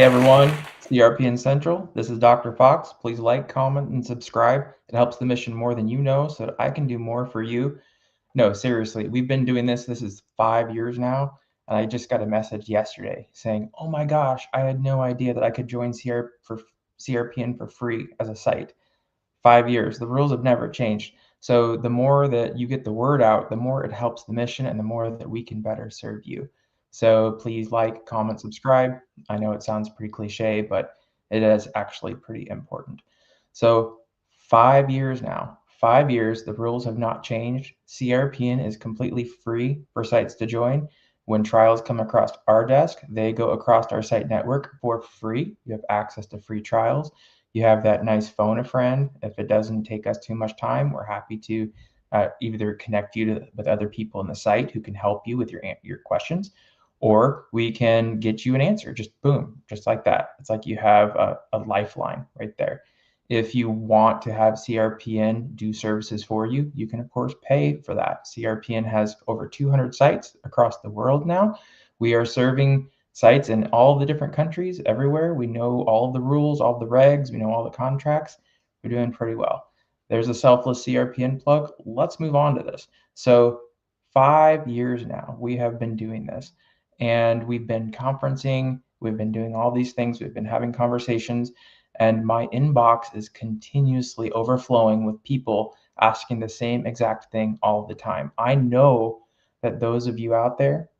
Hey everyone, CRPN Central. This is Dr. Fox. Please like, comment, and subscribe. It helps the mission more than you know so that I can do more for you. No, seriously, we've been doing this. This is 5 years now. And I just got a message yesterday saying, oh my gosh, I had no idea that I could join CRPN for free as a site. 5 years. The rules have never changed. So the more that you get the word out, the more it helps the mission and the more that we can better serve you. So please like, comment, subscribe. I know it sounds pretty cliche, but it is actually pretty important. So 5 years now, 5 years, the rules have not changed. CRPN is completely free for sites to join. When trials come across our desk, they go across our site network for free. You have access to free trials. You have that nice phone a friend. If it doesn't take us too much time, we're happy to either connect you with other people in the site who can help you with your questions, or we can get you an answer. Just boom, just like that. It's like you have a lifeline right there. If you want to have CRPN do services for you, you can of course pay for that. CRPN has over 200 sites across the world now. We are serving sites in all the different countries, everywhere. We know all of the rules, all the regs, we know all the contracts. We're doing pretty well. There's a selfless CRPN plug. Let's move on to this. So 5 years now, we have been doing this, and we've been conferencing, we've been doing all these things, we've been having conversations, and my inbox is continuously overflowing with people asking the same exact thing all the time. I know that those of you out there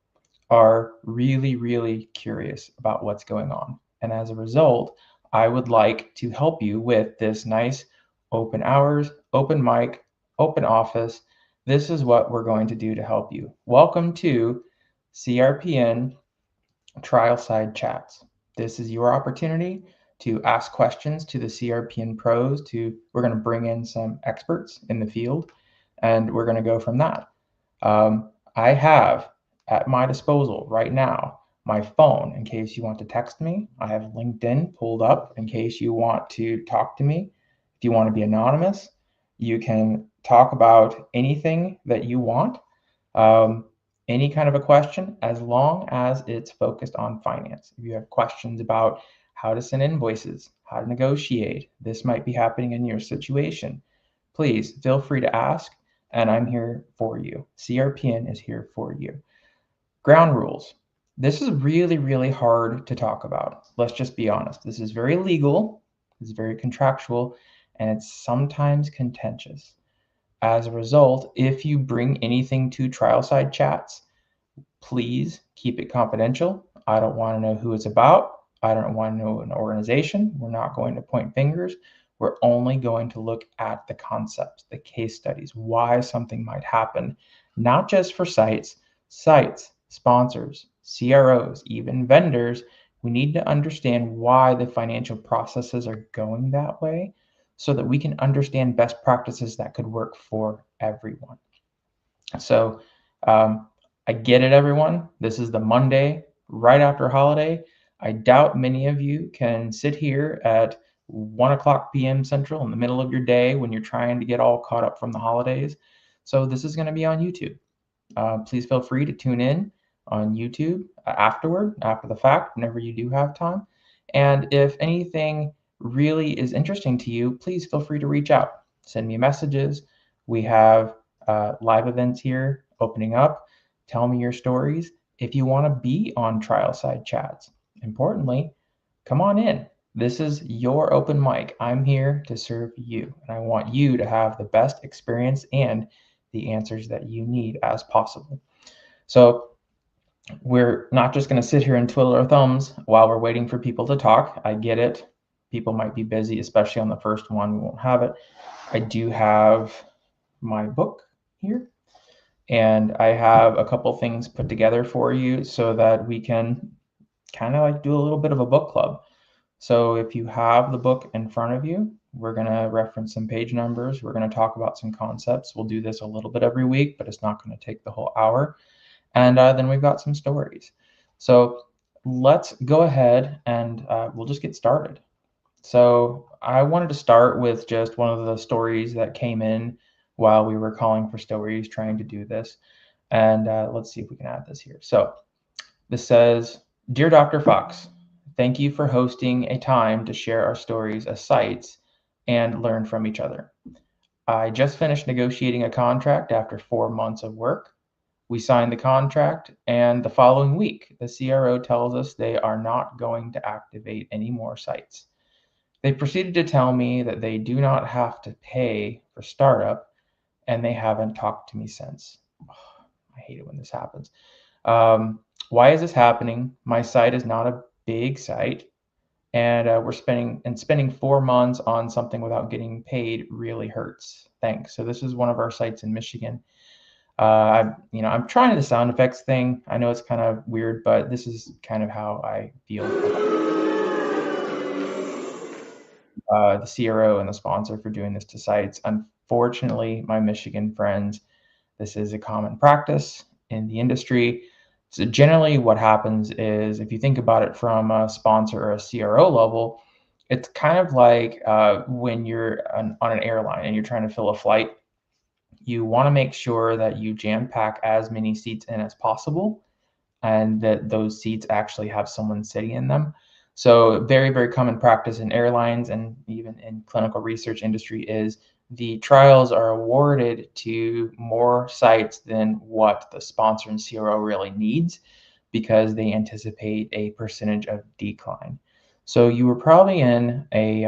are really, really curious about what's going on. And as a result, I would like to help you with this nice open hours, open mic, open office. This is what we're going to do to help you. Welcome to CRPN TrialSide Chats. This is your opportunity to ask questions to the CRPN pros. We're going to bring in some experts in the field, and we're going to go from that. I have at my disposal right now my phone in case you want to text me. I have LinkedIn pulled up in case you want to talk to me. If you want to be anonymous, you can talk about anything that you want, any kind of a question, as long as it's focused on finance. If you have questions about how to send invoices, how to negotiate, this might be happening in your situation, please feel free to ask, and I'm here for you. CRPN is here for you. Ground rules. This is really, really hard to talk about. Let's just be honest. This is very legal, it's very contractual, and it's sometimes contentious. As a result, if you bring anything to TrialSide chats, please keep it confidential. I don't want to know who it's about. I don't want to know an organization. We're not going to point fingers. We're only going to look at the concepts, the case studies, why something might happen, not just for sites, sponsors, CROs, even vendors. We need to understand why the financial processes are going that way so that we can understand best practices that could work for everyone. So I get it, everyone. This is the Monday right after holiday. I doubt many of you can sit here at 1 o'clock p.m. Central in the middle of your day when you're trying to get all caught up from the holidays. So this is going to be on YouTube. Please feel free to tune in on YouTube after the fact, whenever you do have time. And if anything really is interesting to you, please feel free to reach out. Send me messages. We have live events here opening up. Tell me your stories. If you want to be on TrialSide chats, importantly, come on in. This is your open mic. I'm here to serve you, and I want you to have the best experience and the answers that you need as possible. So we're not just going to sit here and twiddle our thumbs while we're waiting for people to talk. I get it. People might be busy, especially on the first one. We won't have it. I do have my book here, and I have a couple things put together for you so that we can kind of like do a little bit of a book club. So if you have the book in front of you, we're going to reference some page numbers. We're going to talk about some concepts. We'll do this a little bit every week, but it's not going to take the whole hour. And then we've got some stories. So let's go ahead and we'll just get started. So I wanted to start with just one of the stories that came in while we were calling for stories, trying to do this. And let's see if we can add this here. So this says, Dear Dr. Fox, Thank you for hosting a time to share our stories as sites and learn from each other. I just finished negotiating a contract after 4 months of work. We signed the contract, and the following week, the CRO tells us they are not going to activate any more sites. They proceeded to tell me that they do not have to pay for startup, and they haven't talked to me since. Oh, I hate it when this happens. Why is this happening? My site is not a big site, and we're spending 4 months on something without getting paid really hurts. Thanks. So this is one of our sites in Michigan. I'm trying the sound effects thing. I know it's kind of weird, but this is kind of how I feel the CRO and the sponsor for doing this to sites. Unfortunately, my Michigan friends, this is a common practice in the industry. So generally what happens is, if you think about it from a sponsor or a CRO level, it's kind of like when you're on an airline and you're trying to fill a flight. You want to make sure that you jam pack as many seats in as possible, and that those seats actually have someone sitting in them. So very, very common practice in airlines and even in clinical research industry is the trials are awarded to more sites than what the sponsor and CRO really needs, because they anticipate a percentage of decline. So you were probably in a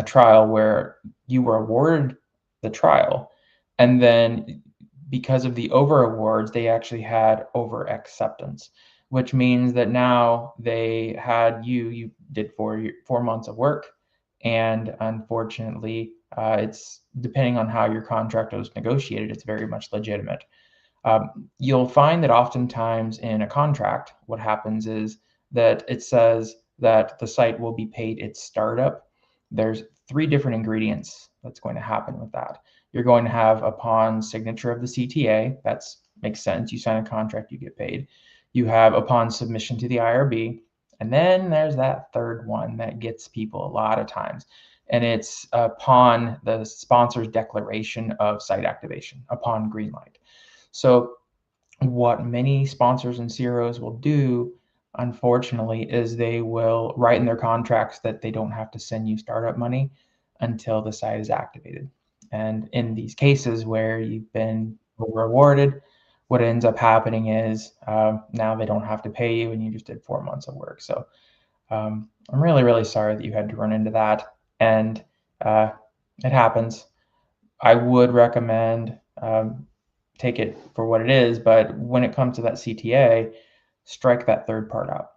trial where you were awarded the trial, and then because of the over awards, they actually had over acceptance, which means that now they had you did 4 months of work, and unfortunately, it's depending on how your contract was negotiated, it's very much legitimate. You'll find that oftentimes in a contract, what happens is that it says that the site will be paid its startup. There's 3 different ingredients that's going to happen with that. You're going to have upon signature of the CTA, that makes sense. You sign a contract, you get paid. You have upon submission to the IRB, and then there's that third one that gets people a lot of times, and it's upon the sponsor's declaration of site activation, upon green light. So what many sponsors and CROs will do, unfortunately, is they will write in their contracts that they don't have to send you startup money until the site is activated. And in these cases where you've been rewarded, what ends up happening is now they don't have to pay you, and you just did 4 months of work. So I'm really, really sorry that you had to run into that, and it happens. I would recommend take it for what it is, but when it comes to that CTA, strike that third part out.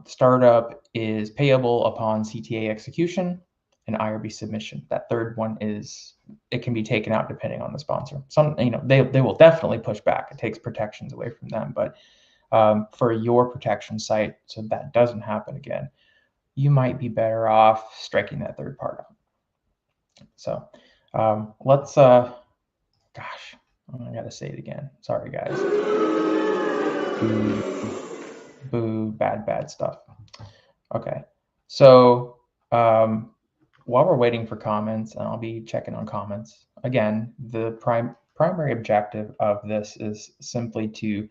Startup is payable upon CTA execution and IRB submission. That third one it can be taken out depending on the sponsor. Some, they will definitely push back. It takes protections away from them, but for your protection site, so that doesn't happen again, you might be better off striking that third part out. So let's, gosh, I gotta say it again. Sorry, guys. Boo, bad stuff. Okay, so while we're waiting for comments, and I'll be checking on comments, again, the primary objective of this is simply to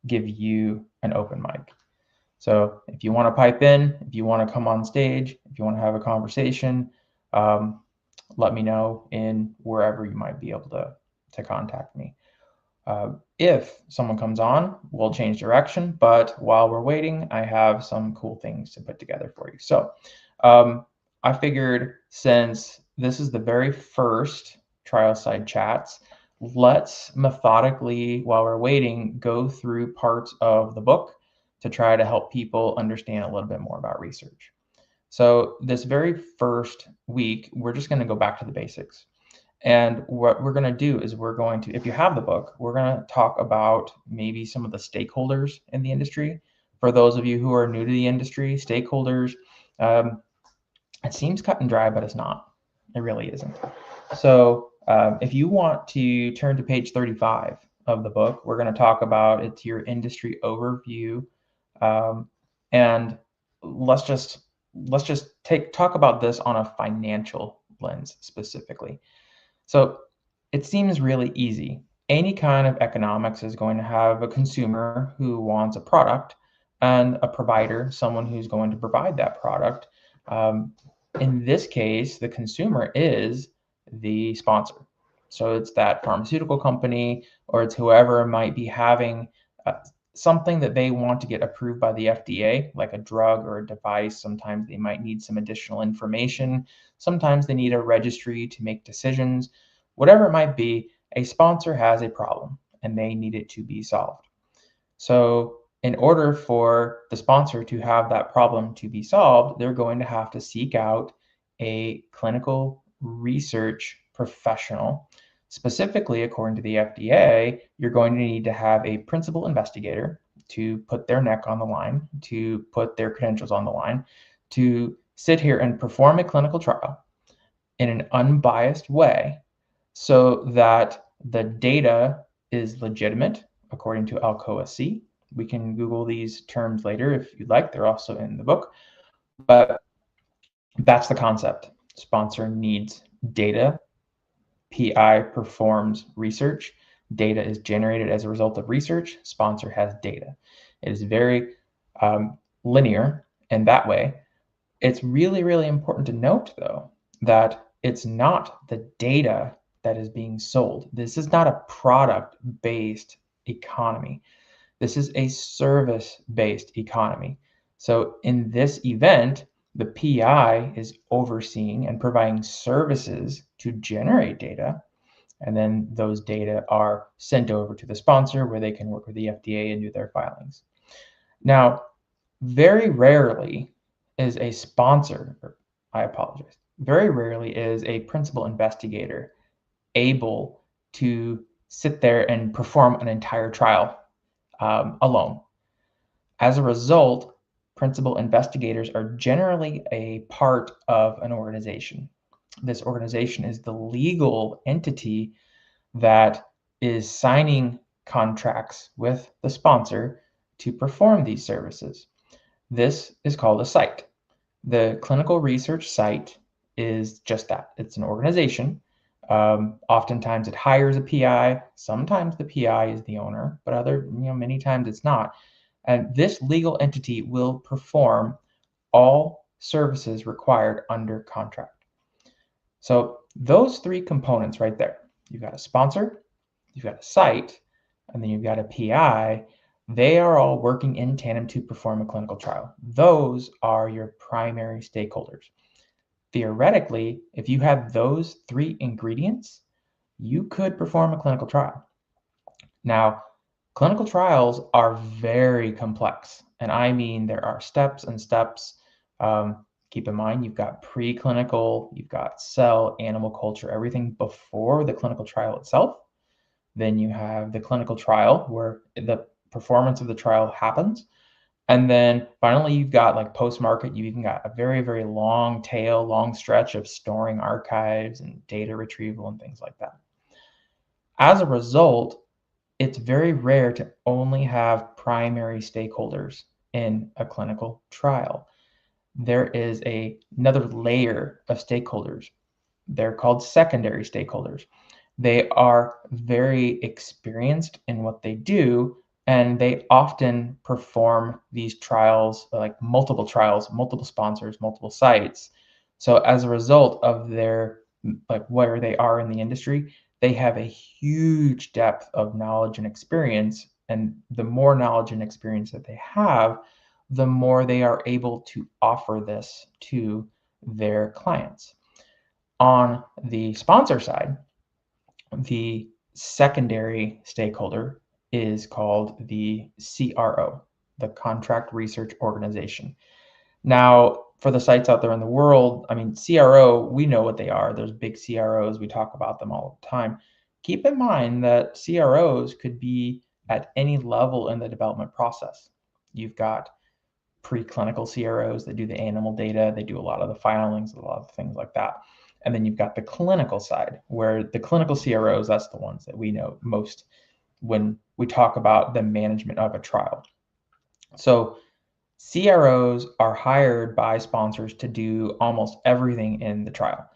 give you an open mic. So if you want to pipe in, if you want to come on stage, if you want to have a conversation, let me know in wherever you might be able to contact me. If someone comes on, we'll change direction, but while we're waiting, I have some cool things to put together for you. So I figured, since this is the very first TrialSide chats, let's methodically, while we're waiting, go through parts of the book to try to help people understand a little bit more about research. So this very first week, we're just going to go back to the basics. And what we're going to do is we're going to, if you have the book, we're going to talk about maybe some of the stakeholders in the industry. For those of you who are new to the industry, stakeholders, it seems cut and dry, but it's not. It really isn't. So if you want to turn to page 35 of the book, we're going to talk about it's your industry overview. And let's just talk about this on a financial lens specifically. So it seems really easy. Any kind of economics is going to have a consumer who wants a product, and a provider, someone who's going to provide that product. In this case, the consumer is the sponsor. So it's that pharmaceutical company, or it's whoever might be having something that they want to get approved by the FDA, like a drug or a device. Sometimes they might need some additional information. Sometimes they need a registry to make decisions. Whatever it might be, a sponsor has a problem and they need it to be solved. So in order for the sponsor to have that problem to be solved, they're going to have to seek out a clinical research professional. Specifically, according to the FDA, you're going to need to have a principal investigator to put their neck on the line, to put their credentials on the line, to sit here and perform a clinical trial in an unbiased way so that the data is legitimate according to Alcoa C. We can Google these terms later if you'd like. They're also in the book. But that's the concept. Sponsor needs data. PI performs research. Data is generated as a result of research. Sponsor has data. It is very linear in that way. It's really, really important to note, though, that it's not the data that is being sold. This is not a product-based economy. This is a service-based economy. So in this event, the PI is overseeing and providing services to generate data, and then those data are sent over to the sponsor where they can work with the FDA and do their filings. Now, very rarely is a sponsor, or I apologize, very rarely is a principal investigator able to sit there and perform an entire trial alone. As a result, principal investigators are generally a part of an organization. This organization is the legal entity that is signing contracts with the sponsor to perform these services. This is called a site. The clinical research site is just that. It's an organization. Oftentimes it hires a PI. Sometimes the PI is the owner, but many times it's not. And this legal entity will perform all services required under contract. So those three components right there, you've got a sponsor, you've got a site, and then you've got a PI. They are all working in tandem to perform a clinical trial. Those are your primary stakeholders. Theoretically, if you have those three ingredients, you could perform a clinical trial. Now, clinical trials are very complex, and I mean there are steps and steps. Keep in mind, you've got preclinical, you've got cell, animal culture, everything before the clinical trial itself. Then you have the clinical trial where the performance of the trial happens. And then finally, you've got like post-market, you've even got a very, very long tail, long stretch of storing archives and data retrieval and things like that. As a result, it's very rare to only have primary stakeholders in a clinical trial. There is another layer of stakeholders. They're called secondary stakeholders. They are very experienced in what they do, and they often perform these trials, like multiple trials, multiple sponsors, multiple sites. So as a result of their, like where they are in the industry, they have a huge depth of knowledge and experience. And the more knowledge and experience that they have, the more they are able to offer this to their clients. On the sponsor side, the secondary stakeholder is called the CRO, the Contract Research Organization. Now, for the sites out there in the world, I mean, CRO, we know what they are. There's big CROs. We talk about them all the time. Keep in mind that CROs could be at any level in the development process. You've got preclinical CROs that do the animal data. They do a lot of the filings, a lot of things like that. And then you've got the clinical side, where the clinical CROs, that's the ones that we know most when we talk about the management of a trial. So CROs are hired by sponsors to do almost everything in the trial.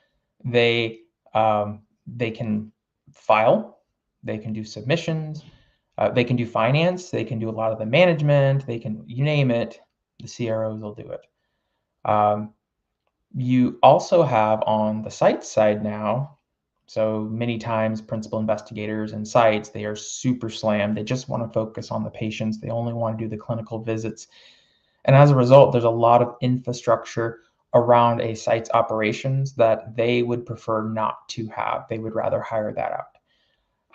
They can file, they can do submissions, They can do finance, they can do a lot of the management, they can, you name it, the CROs will do it. You also have on the site side now, so many times principal investigators and sites, they are super slammed. They just want to focus on the patients. They only want to do the clinical visits. And as a result, there's a lot of infrastructure around a site's operations that they would prefer not to have. They would rather hire that out.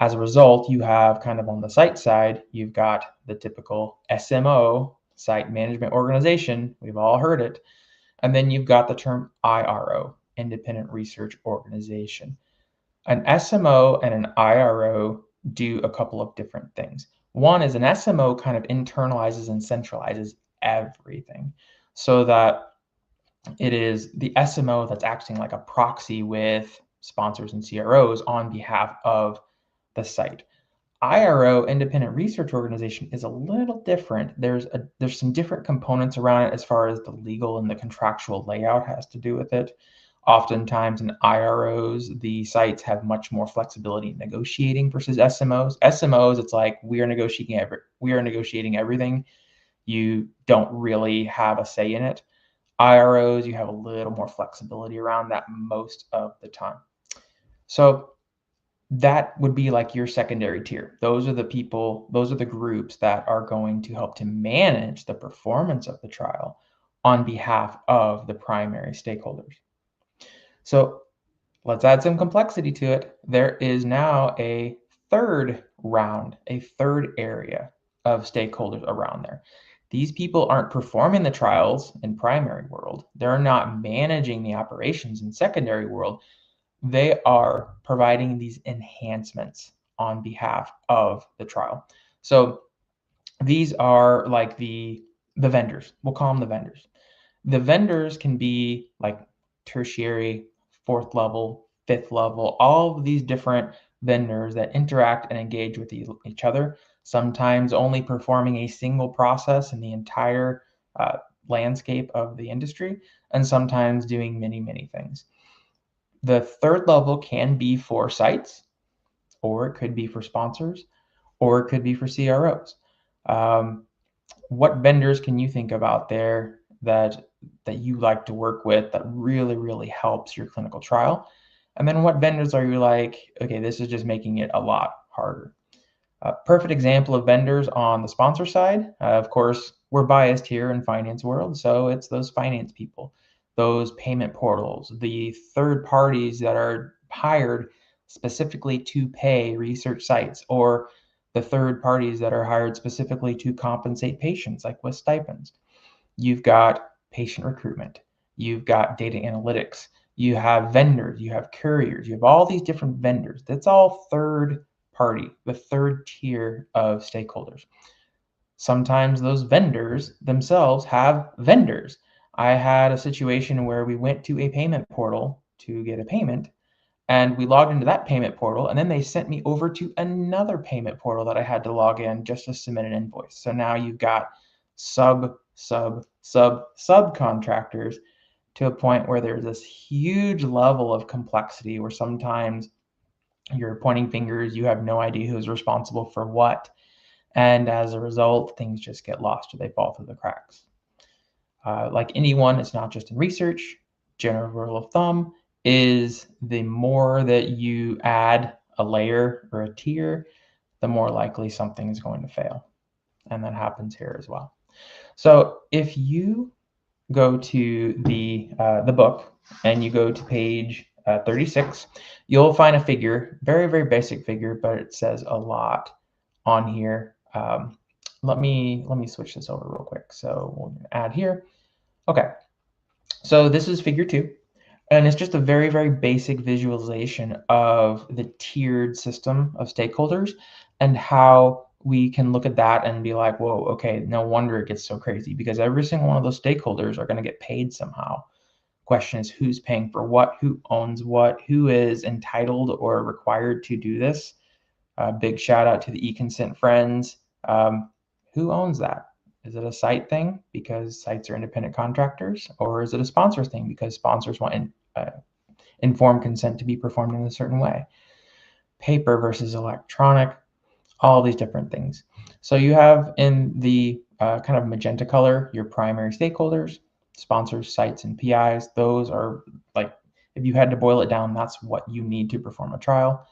As a result, you have kind of on the site side, you've got the typical SMO, site management organization. We've all heard it. And then you've got the term IRO, independent research organization. An SMO and an IRO do a couple of different things. One is an SMO kind of internalizes and centralizes everything so that it is the SMO that's acting like a proxy with sponsors and CROs on behalf of the site. IRO, independent research organization, is a little different. There's some different components around it as far as the legal and the contractual layout has to do with it. Oftentimes in IROs, the sites have much more flexibility in negotiating versus SMOs. SMOs, it's like we are negotiating everything. You don't really have a say in it. IROs, you have a little more flexibility around that most of the time. So that would be like your secondary tier. Those are the people, those are the groups that are going to help to manage the performance of the trial on behalf of the primary stakeholders. So let's add some complexity to it. There is now a third round, a third area of stakeholders around there. These people aren't performing the trials in primary world. They're not managing the operations in secondary world. They are providing these enhancements on behalf of the trial. So these are like the vendors. We'll call them the vendors. The vendors can be like tertiary, fourth level, fifth level, all of these different vendors that interact and engage with each other, sometimes only performing a single process in the entire landscape of the industry, and sometimes doing many, many things. The third level can be for sites, or it could be for sponsors, or it could be for CROs. What vendors can you think of out there that you like to work with that really, really helps your clinical trial? And then what vendors are you like, okay, this is just making it a lot harder? A perfect example of vendors on the sponsor side, of course, we're biased here in finance world, so it's those finance people, those payment portals, the third parties that are hired specifically to pay research sites, or the third parties that are hired specifically to compensate patients, like with stipends. You've got patient recruitment, you've got data analytics, you have vendors, you have couriers, you have all these different vendors. That's all third party, the third tier of stakeholders. Sometimes those vendors themselves have vendors. I had a situation where we went to a payment portal to get a payment, and we logged into that payment portal, and then they sent me over to another payment portal that I had to log in just to submit an invoice. So now you've got subcontractors to a point where there's this huge level of complexity where sometimes you're pointing fingers, you have no idea who's responsible for what. And as a result, things just get lost or they fall through the cracks. Like anyone, it's not just in research. General rule of thumb is the more that you add a layer or a tier, the more likely something is going to fail. And that happens here as well. So if you go to the book and you go to page 36, you'll find a figure, very, very basic figure, but it says a lot on here. Let me switch this over real quick. So we'll add here. Okay, so this is figure 2, and it's just a very, very basic visualization of the tiered system of stakeholders and how we can look at that and be like, whoa, okay, no wonder it gets so crazy, because every single one of those stakeholders are going to get paid somehow. Question is, who's paying for what, who owns what, who is entitled or required to do this? Big shout out to the e-consent friends. Who owns that? Is it a site thing because sites are independent contractors, or is it a sponsor thing because sponsors want informed consent to be performed in a certain way? Paper versus electronic. all these different things. So you have in the kind of magenta color your primary stakeholders, sponsors, sites, and PIs. Those are like, if you had to boil it down, that's what you need to perform a trial.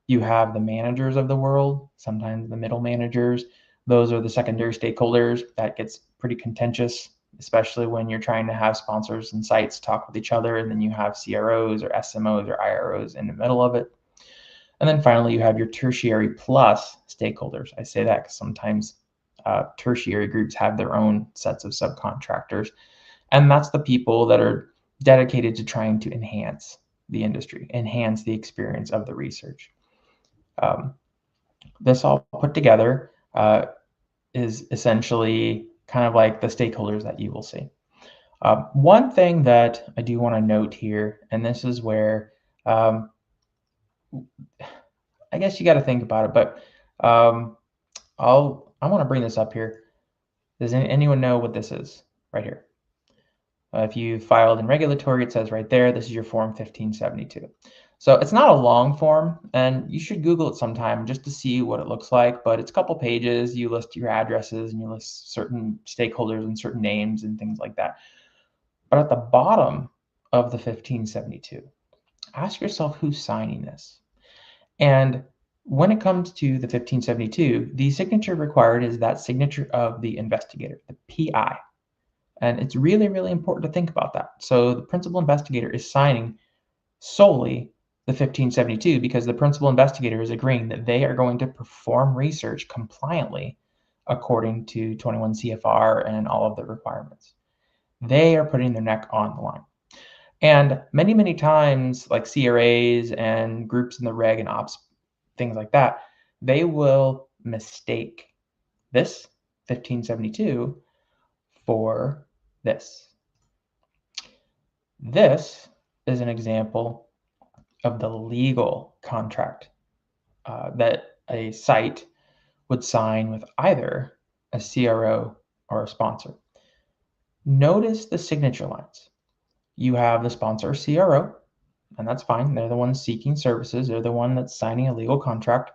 You have the managers of the world, sometimes the middle managers. Those are the secondary stakeholders. That gets pretty contentious, especially when you're trying to have sponsors and sites talk with each other, and then you have CROs or SMOs or IROs in the middle of it. And then finally, you have your tertiary plus stakeholders. I say that because sometimes tertiary groups have their own sets of subcontractors. And that's the people that are dedicated to trying to enhance the industry, enhance the experience of the research. This all put together is essentially kind of like the stakeholders that you will see. One thing that I do want to note here, and this is where I guess you got to think about it, but I want to bring this up here. Does anyone know what this is right here? If you filed in regulatory, it says right there, this is your form 1572. So it's not a long form, and you should Google it sometime just to see what it looks like, but it's a couple pages. You list your addresses and you list certain stakeholders and certain names and things like that. But at the bottom of the 1572, ask yourself who's signing this. And when it comes to the 1572, the signature required is that signature of the investigator, the PI. And it's really, really important to think about that. So the principal investigator is signing solely the 1572 because the principal investigator is agreeing that they are going to perform research compliantly according to 21 CFR and all of the requirements. They are putting their neck on the line. And many, many times, like CRAs and groups in the reg and ops, things like that, they will mistake this 1572 for this. This is an example of the legal contract that a site would sign with either a CRO or a sponsor. Notice the signature lines. You have the sponsor CRO, and that's fine. They're the ones seeking services. They're the one that's signing a legal contract.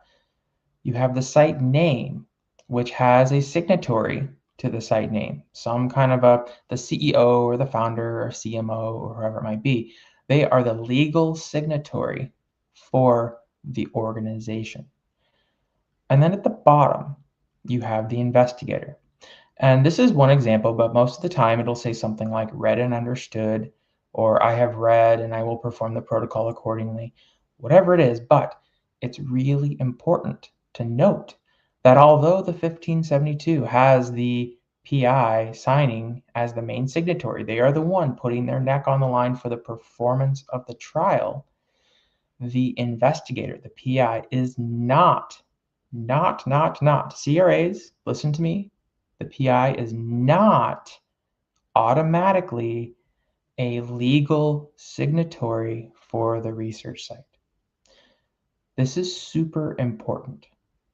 You have the site name, which has a signatory to the site name, some kind of the CEO or the founder or CMO or whoever it might be. They are the legal signatory for the organization. And then at the bottom, you have the investigator. And this is one example, but most of the time it'll say something like read and understood, or I have read and I will perform the protocol accordingly, whatever it is. But it's really important to note that although the 1572 has the PI signing as the main signatory, they are the one putting their neck on the line for the performance of the trial. The investigator, the PI, is not. CRAs, listen to me. The PI is not automatically a legal signatory for the research site. This is super important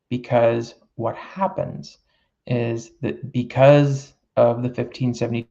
because what happens is that because of the 1572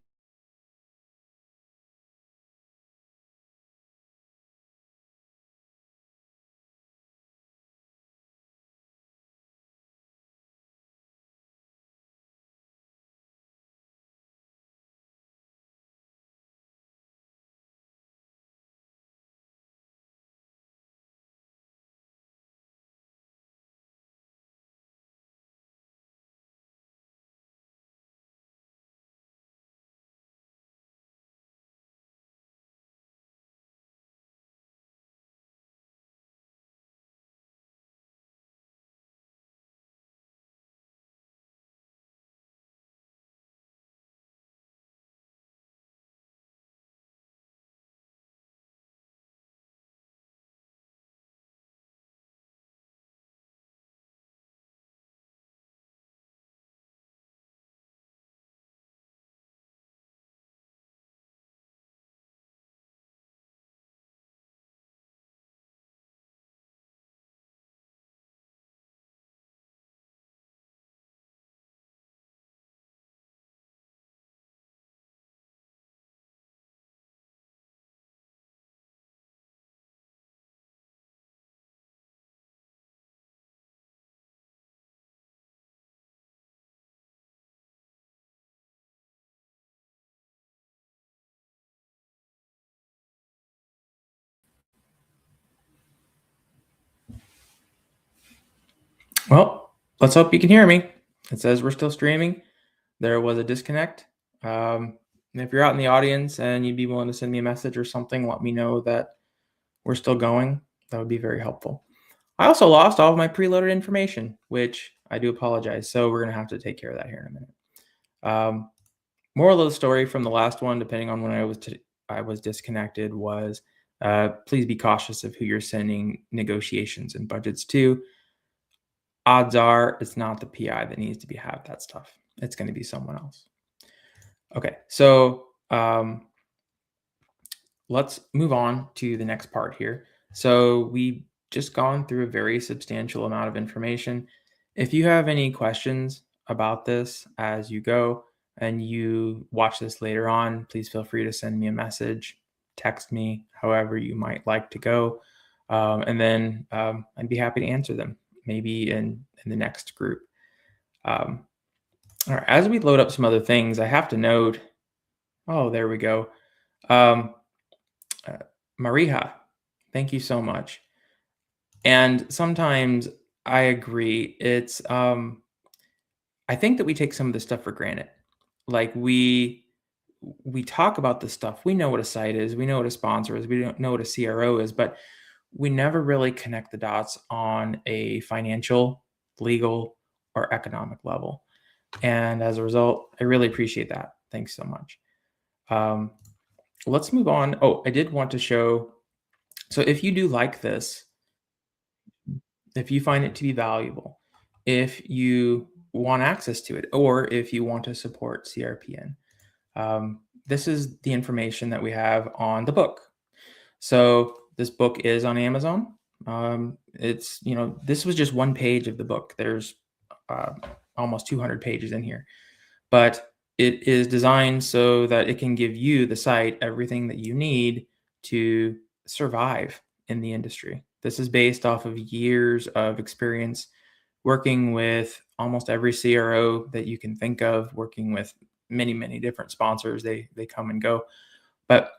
Well, let's hope you can hear me. It says we're still streaming. There was a disconnect. If you're out in the audience and you'd be willing to send me a message or something, let me know that we're still going. That would be very helpful. I also lost all of my preloaded information, which I do apologize. So we're going to have to take care of that here in a minute. Moral of the story from the last one, depending on when I was disconnected, was please be cautious of who you're sending negotiations and budgets to. Odds are it's not the PI that needs to have that stuff. It's going to be someone else. Okay, so let's move on to the next part here. So we've just gone through a very substantial amount of information. If you have any questions about this as you go and you watch this later on, please feel free to send me a message, text me, however you might like to go. And then I'd be happy to answer them, maybe in the next group. All right, as we load up some other things, I have to note, oh, there we go. Mariha, thank you so much. And sometimes I agree. It's I think that we take some of this stuff for granted. Like we talk about this stuff. We know what a site is, we know what a sponsor is, we don't know what a CRO is, but we never really connect the dots on a financial, legal, or economic level. And as a result, I really appreciate that. Thanks so much. Let's move on. Oh, I did want to show. So if you do like this, if you find it to be valuable, if you want access to it, or if you want to support CRPN, this is the information that we have on the book. So this book is on Amazon. It's, this was just one page of the book. There's almost 200 pages in here, but it is designed so that it can give you, the site, everything that you need to survive in the industry. This is based off of years of experience working with almost every CRO that you can think of, working with many, many different sponsors. They come and go, but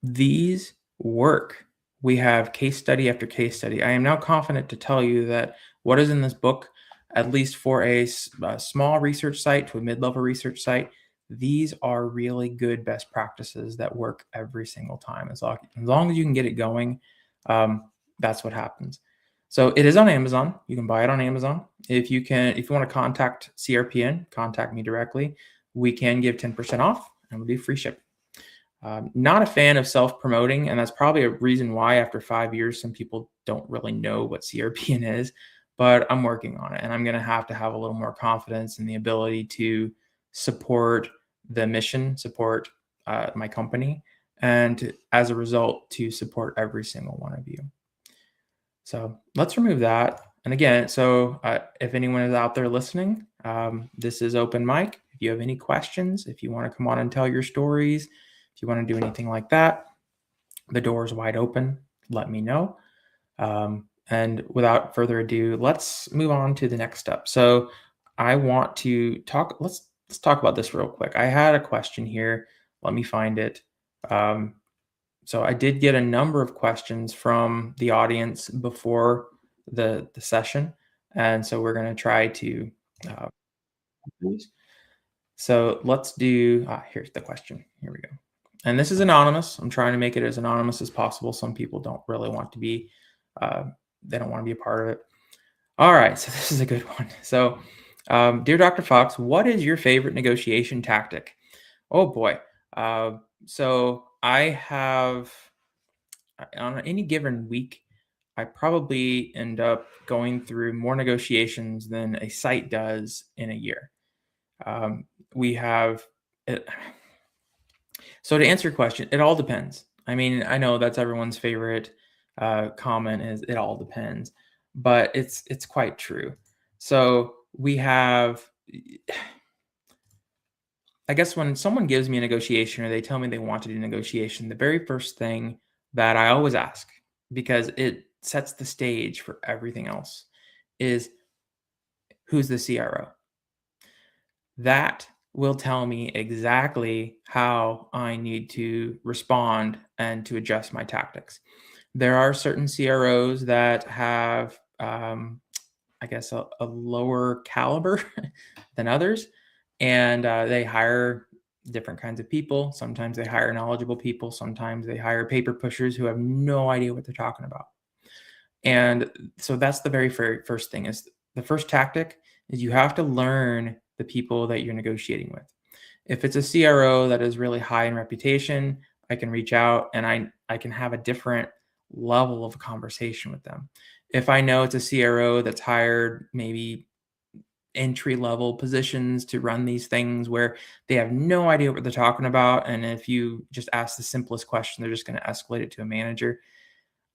these work. We have case study after case study. I am now confident to tell you that what is in this book, at least for a small research site to a mid-level research site, these are really good best practices that work every single time. As long as you can get it going, that's what happens. So it is on Amazon. You can buy it on Amazon. If you want to contact CRPN, contact me directly. We can give 10% off and we'll do free shipping. Not a fan of self-promoting, and that's probably a reason why after 5 years, some people don't really know what CRPN is, but I'm working on it, and I'm going to have a little more confidence in the ability to support the mission, support my company, and as a result, to support every single one of you. So let's remove that. And again, so if anyone is out there listening, this is open mic. If you have any questions, if you want to come on and tell your stories, if you want to do anything like that, the door is wide open. Let me know. And without further ado, let's move on to the next step. So I want to talk. Let's talk about this real quick. I had a question here. Let me find it. So I did get a number of questions from the audience before the session, and so we're going to try to. So let's do. Here's the question. Here we go. And this is anonymous. I'm trying to make it as anonymous as possible. Some people don't really want to be, they don't want to be a part of it. All right, so this is a good one. So, dear Dr. Fox, what is your favorite negotiation tactic? Oh boy. So I have, on any given week, I probably end up going through more negotiations than a site does in a year. We have it. So to answer your question, it all depends. I mean, I know that's everyone's favorite comment is it all depends, but it's quite true. So we have, I guess when someone gives me a negotiation or they tell me they want to do negotiation, the very first thing that I always ask, because it sets the stage for everything else, is who's the CRO? That will tell me exactly how I need to respond and to adjust my tactics. There are certain CROs that have I guess, a lower caliber than others. And they hire different kinds of people. Sometimes they hire knowledgeable people. Sometimes they hire paper pushers who have no idea what they're talking about. And so that's the very first thing. Is the first tactic is you have to learn the people that you're negotiating with. If it's a CRO that is really high in reputation, I can reach out and I can have a different level of conversation with them. If I know it's a CRO that's hired maybe entry level positions to run these things where they have no idea what they're talking about, and if you just ask the simplest question, they're just going to escalate it to a manager,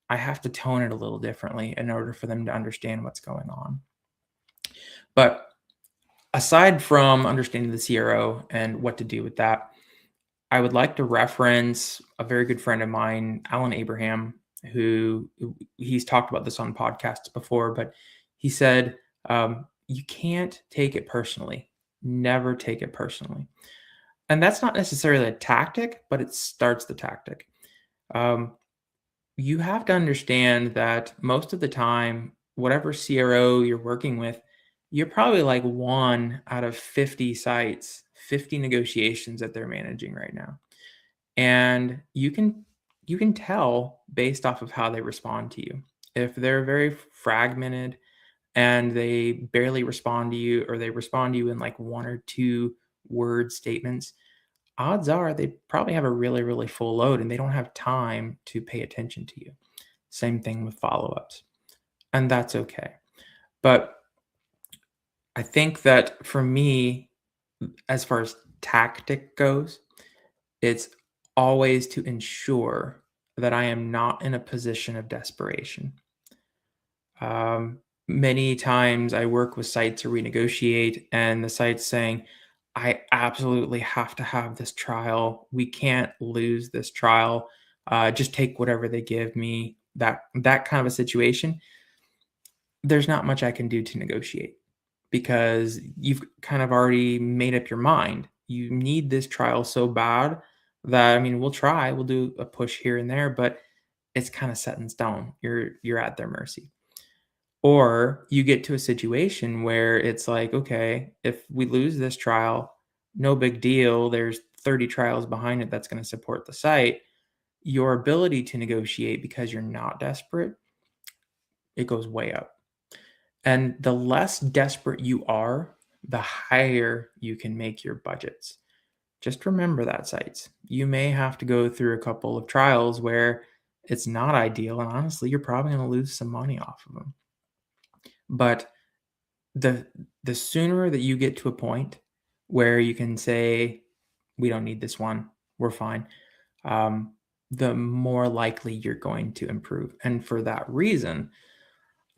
I have to tone it a little differently in order for them to understand what's going on. But aside from understanding the CRO and what to do with that, I would like to reference a very good friend of mine, Alan Abraham, who he's talked about this on podcasts before, but he said, you can't take it personally. Never take it personally. And that's not necessarily a tactic, but it starts the tactic. You have to understand that most of the time, whatever CRO you're working with, you're probably like one out of 50 sites, 50 negotiations that they're managing right now. And you can tell based off of how they respond to you. If they're very fragmented and they barely respond to you, or they respond to you in like one or two word statements, odds are they probably have a really, really full load and they don't have time to pay attention to you. Same thing with follow-ups. And that's okay. But I think that for me, as far as tactic goes, it's always to ensure that I am not in a position of desperation. Many times I work with sites to renegotiate, and the site's saying, I absolutely have to have this trial. We can't lose this trial. Just take whatever they give me. That kind of a situation. There's not much I can do to negotiate because you've kind of already made up your mind. You need this trial so bad that, I mean, we'll try, we'll do a push here and there, but it's kind of set in stone. You're at their mercy. Or you get to a situation where it's like, okay, if we lose this trial, no big deal. There's 30 trials behind it that's going to support the site. Your ability to negotiate, because you're not desperate, it goes way up. And the less desperate you are, the higher you can make your budgets. Just remember that, sites. You may have to go through a couple of trials where it's not ideal, and honestly, you're probably going to lose some money off of them. But the sooner that you get to a point where you can say, we don't need this one, we're fine, the more likely you're going to improve. And for that reason,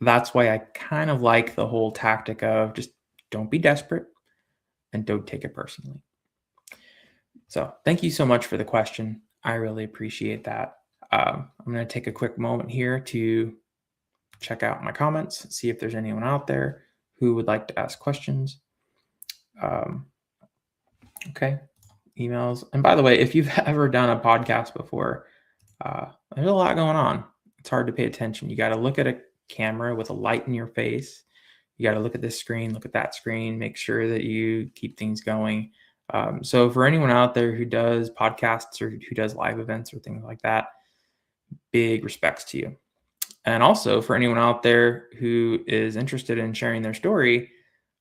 that's why I kind of like the whole tactic of just don't be desperate and don't take it personally. So thank you so much for the question. I really appreciate that. I'm going to take a quick moment here to check out my comments, see if there's anyone out there who would like to ask questions. Okay, emails. And by the way, if you've ever done a podcast before, there's a lot going on. It's hard to pay attention. You got to look at a camera with a light in your face. You got to look at this screen, look at that screen, make sure that you keep things going. So for anyone out there who does podcasts or who does live events or things like that, big respects to you. And also for anyone out there who is interested in sharing their story,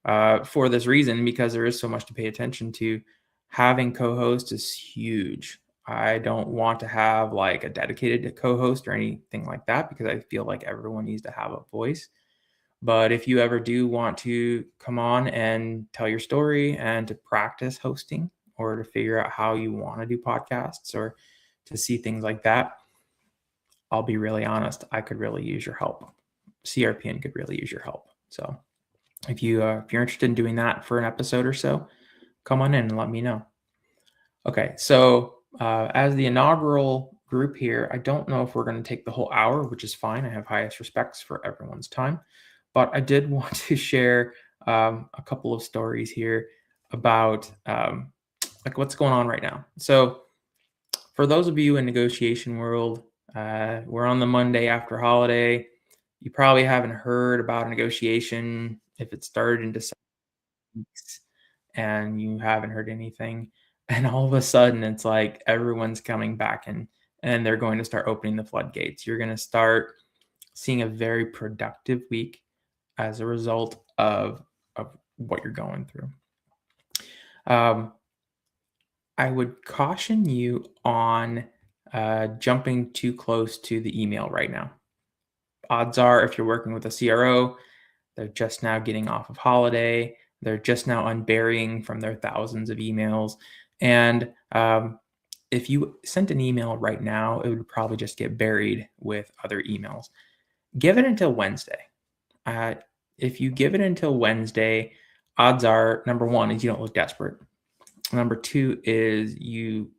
for this reason, because there is so much to pay attention to, having co-host is huge. I don't want to have like a dedicated co-host or anything like that, because I feel like everyone needs to have a voice. But if you ever do want to come on and tell your story and to practice hosting, or to figure out how you want to do podcasts, or to see things like that, I'll be really honest, I could really use your help. CRPN could really use your help. So if you're interested in doing that for an episode or so, come on in and let me know. Okay, so as the inaugural group here, I don't know if we're going to take the whole hour, which is fine. I have highest respects for everyone's time. But I did want to share a couple of stories here about like what's going on right now. So for those of you in negotiation world, we're on the Monday after holiday. You probably haven't heard about a negotiation if it started in December and you haven't heard anything. And all of a sudden, it's like everyone's coming back and they're going to start opening the floodgates. You're going to start seeing a very productive week as a result of what you're going through. I would caution you on jumping too close to the email right now. Odds are, if you're working with a CRO, they're just now getting off of holiday. They're just now unburying from their thousands of emails. And if you sent an email right now, it would probably just get buried with other emails. Give it until Wednesday. If you give it until Wednesday, odds are, number one, is you don't look desperate. Number two is you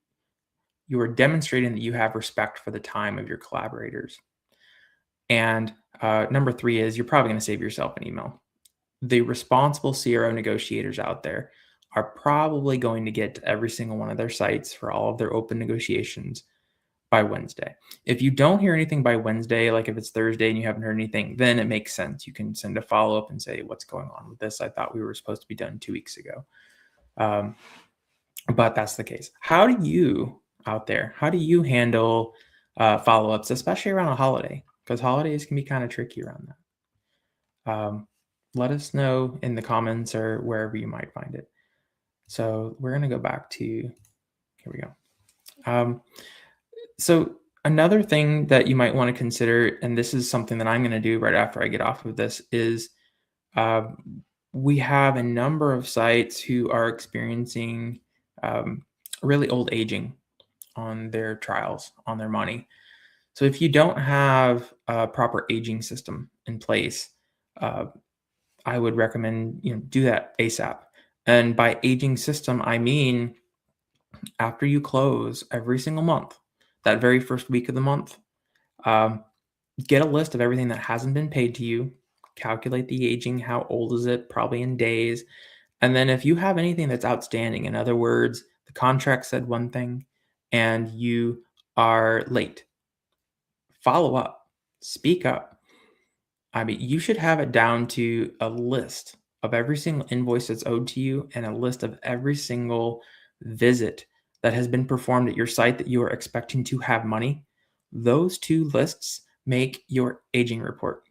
are demonstrating that you have respect for the time of your collaborators. And number three is you're probably going to save yourself an email. The responsible CRO negotiators out there are probably going to get to every single one of their sites for all of their open negotiations by Wednesday. If you don't hear anything by Wednesday, like if it's Thursday and you haven't heard anything, then it makes sense. You can send a follow-up and say, what's going on with this? I thought we were supposed to be done 2 weeks ago. But that's the case. How do you out there, how do you handle follow-ups, especially around a holiday? Because holidays can be kind of tricky around that. Let us know in the comments or wherever you might find it. So we're going to go back to, here we go. So another thing that you might want to consider, and this is something that I'm going to do right after I get off of this, is we have a number of sites who are experiencing really old aging on their trials, on their money. So if you don't have a proper aging system in place, I would recommend do that ASAP. And by aging system, I mean after you close every single month, that very first week of the month, get a list of everything that hasn't been paid to you, calculate the aging, how old is it, probably in days. And then if you have anything that's outstanding, in other words, the contract said one thing and you are late, follow up, speak up. I mean, you should have it down to a list of every single invoice that's owed to you and a list of every single visit that has been performed at your site that you are expecting to have money. Those two lists make your aging report.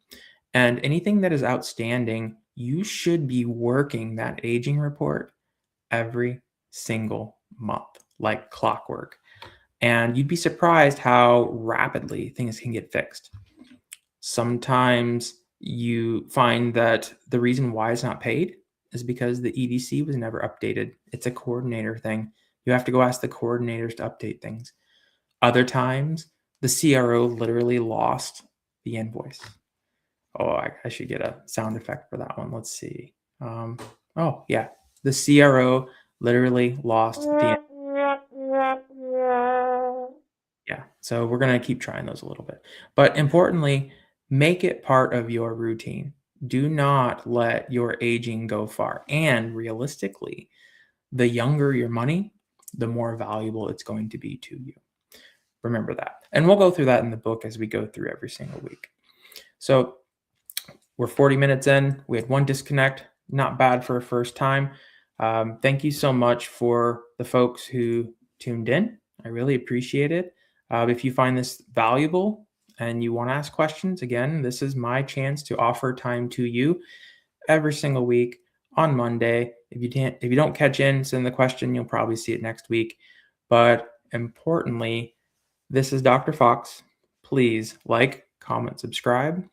And anything that is outstanding, you should be working that aging report every single month, like clockwork. And you'd be surprised how rapidly things can get fixed. Sometimes you find that the reason why it's not paid is because the EDC was never updated. It's a coordinator thing. You have to go ask the coordinators to update things. Other times, the CRO literally lost the invoice. Oh, I should get a sound effect for that one. Let's see. Oh, yeah. The CRO literally lost the. Yeah. So we're going to keep trying those a little bit. But importantly, make it part of your routine. Do not let your aging go far. And realistically, the younger your money, the more valuable it's going to be to you. Remember that. And we'll go through that in the book as we go through every single week. So we're 40 minutes in. We had one disconnect. Not bad for a first time. Thank you so much for the folks who tuned in. I really appreciate it. If you find this valuable and you want to ask questions, again, this is my chance to offer time to you every single week on Monday. If you don't catch in, send the question. You'll probably see it next week. But importantly, this is Dr. Fox. Please like, comment, subscribe,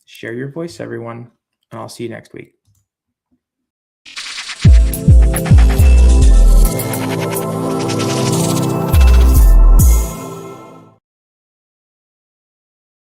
share your voice, everyone, and I'll see you next week.